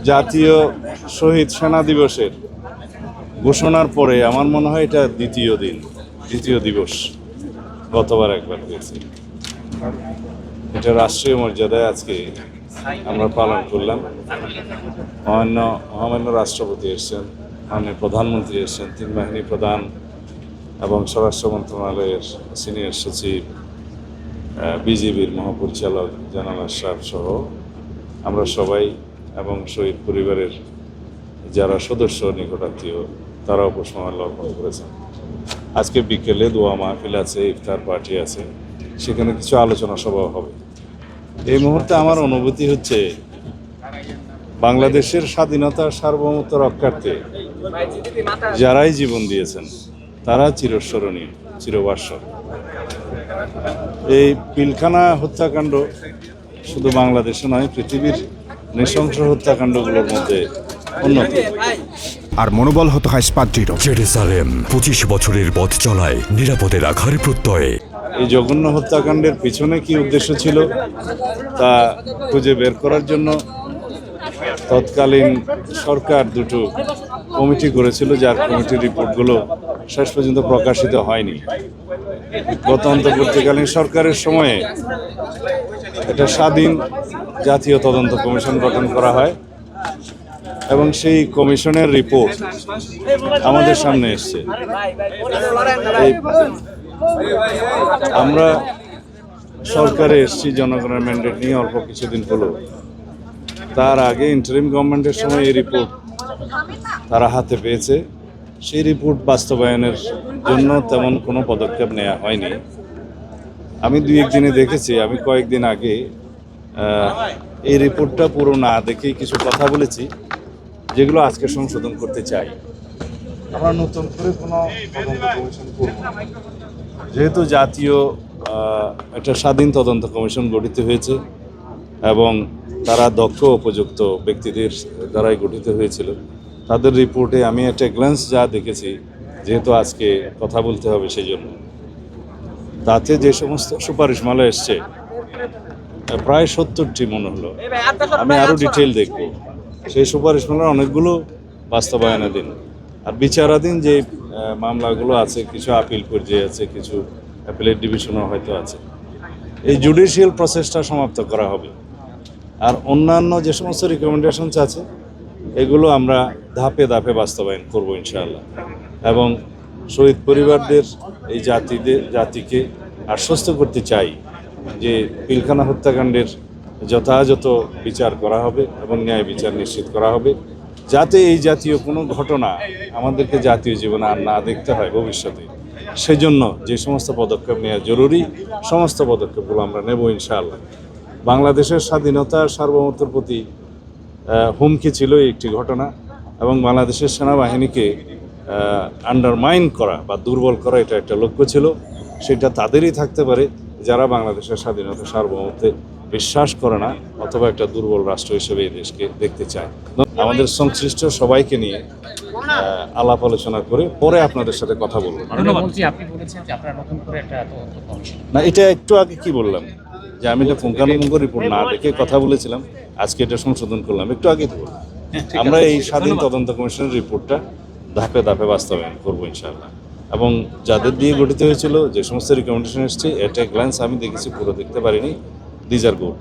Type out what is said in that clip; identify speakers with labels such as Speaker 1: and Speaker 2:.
Speaker 1: জাতীয় শহীদ সেনা দিবসের ঘোষণার পরে আমার মনে হয় এটা দ্বিতীয় দিবস। গতবার একবার হয়েছে, এটা রাষ্ট্রীয় মর্যাদায় আজকে আমরা পালন করলাম। মহামান্য রাষ্ট্রপতি এসছেন, মাননীয় প্রধানমন্ত্রী এসছেন, তিন বাহিনী প্রধান এবং স্বরাষ্ট্র মন্ত্রণালয়ের সিনিয়র সচিব, বিজিবির মহাপরিচালক জনাব আশরাফ সহ আমরা সবাই এবং শহীদ পরিবারের যারা সদস্য নিকটাত্মীয় তারাও পুষ্পমাল্য অর্পণ করেছেন। আজকে বিকেলে দোয়া মাহফিল আছে, ইফতার পার্টি আছে, সেখানে কিছু আলোচনা সভা হবে। এই মুহূর্তে আমার অনুভূতি হচ্ছে বাংলাদেশের স্বাধীনতা সার্বভৌমত্ব রক্ষার্থে যারাই জীবন দিয়েছেন তারা চিরস্মরণীয়, চিরভাস্বর। এই পিলখানা হত্যাকাণ্ড শুধু বাংলাদেশে নয়, পৃথিবীর নৃশংস হত্যাকাণ্ডগুলোর মধ্যে অন্যতম।
Speaker 2: আর মনোবল হতে হয় স্পাদৃঢ়।
Speaker 3: জেরুজালেম 25 বছরের পথ চলায় নিরাপদে রাখার প্রত্যয়ে।
Speaker 1: এই জঘন্য হত্যাকাণ্ডের পিছনে কি উদ্দেশ্য ছিল তা খুঁজে বের করার জন্য তৎকালীন সরকার দুটো কমিটি করেছিল, যার কমিটির রিপোর্টগুলো শেষ পর্যন্ত প্রকাশিত হয়নি। গত অন্তর্বর্তীকালীন সরকারের সময়ে একটা স্বাধীন জাতীয় তদন্ত কমিশন গঠন করা হয় এবং সেই কমিশনের রিপোর্ট আমাদের সামনে এসছে। আমরা সরকারে এসেছি জনগণের ম্যান্ডেট নিয়ে অল্প কিছুদিন হলো। তার আগে ইন্টারিম গভর্নমেন্টের সময় এই রিপোর্ট তারা হাতে পেয়েছে। সেই রিপোর্ট বাস্তবায়নের জন্য তেমন কোনো পদক্ষেপ নেওয়া হয়নি। আমি দুই একদিনে দেখেছি, আমি কয়েকদিন আগে এই রিপোর্টটা পুরো না দেখেই কিছু কথা বলেছি যেগুলো আজকে সংশোধন করতে চাই। আমরা নতুন করে কোনো তদন্ত কমিশন করব না, যেহেতু জাতীয় একটা স্বাধীন তদন্ত কমিশন গঠিত হয়েছে এবং তারা দক্ষ উপযুক্ত ব্যক্তিদের দ্বারাই গঠিত হয়েছিল। তাদের রিপোর্টে আমি একটা গ্ল্যান্স যা দেখেছি, যেহেতু আজকে কথা বলতে হবে সেই জন্য, তাতে যে সমস্ত সুপারিশমালা এসছে প্রায় 70টি মনে হলো। আমি আরও ডিটেল দেখব। সেই সুপারিশমালার অনেকগুলো বাস্তবায়নাধীন, আর বিচারাধীন যে মামলাগুলো আছে, কিছু আপিল পর্যায়ে আছে, কিছু অ্যাপিলেট ডিভিশনও হয়তো আছে। এই জুডিশিয়াল প্রসেসটা সমাপ্ত করা হবে। আর অন্যান্য যে সমস্ত রিকমেন্ডেশনস আছে এগুলো আমরা ধাপে ধাপে বাস্তবায়ন করব ইনশাআল্লাহ। এবং শহীদ পরিবারদের এই জাতিকে আশ্বস্ত করতে চাই যে পিলখানা হত্যাকাণ্ডের যথাযথ বিচার করা হবে এবং ন্যায় বিচার নিশ্চিত করা হবে, যাতে এই জাতীয় কোনো ঘটনা আমাদেরকে জাতীয় জীবনে আর না দেখতে হয় ভবিষ্যতে। সেজন্য যে সমস্ত পদক্ষেপ নেওয়া জরুরি, সমস্ত পদক্ষেপগুলো আমরা নেব ইনশাআল্লাহ। বাংলাদেশের স্বাধীনতা সার্বভৌমত্বের প্রতি হুমকি ছিল একটি ঘটনা, এবং বাংলাদেশের সেনাবাহিনীকে আন্ডারমাইন করা বা দুর্বল করা এটা একটা লক্ষ্য ছিল। সেটা তাদেরই থাকতে পারে যারা বাংলাদেশের স্বাধীনতা সার্বভৌমত্বে বিশ্বাস করে না অথবা একটা দুর্বল রাষ্ট্র হিসেবে এই দেশকে দেখতে চায়। আমাদের সংশ্লিষ্ট সবাইকে নিয়ে আলাপ আলোচনা করে পরে আপনাদের সাথে কথা বলবো। না, এটা একটু আগে কি বললাম যে আমি এটা পুঙ্খানুপুঙ্খ রিপোর্ট না দেখে কথা বলেছিলাম, আজকে এটা সংশোধন করলাম। একটু আগে তো বললাম আমরা এই স্বাধীন তদন্ত কমিশনের রিপোর্টটা ধাপে ধাপে বাস্তবায়ন করবো ইনশাআল্লাহ। এবং যাদের দিয়ে গঠিত হয়েছিল, যে সমস্ত রিকমেন্ডেশন এসছে, এটা গ্ল্যান্স আমি দেখেছি, পুরো দেখতে পারিনি। These are good.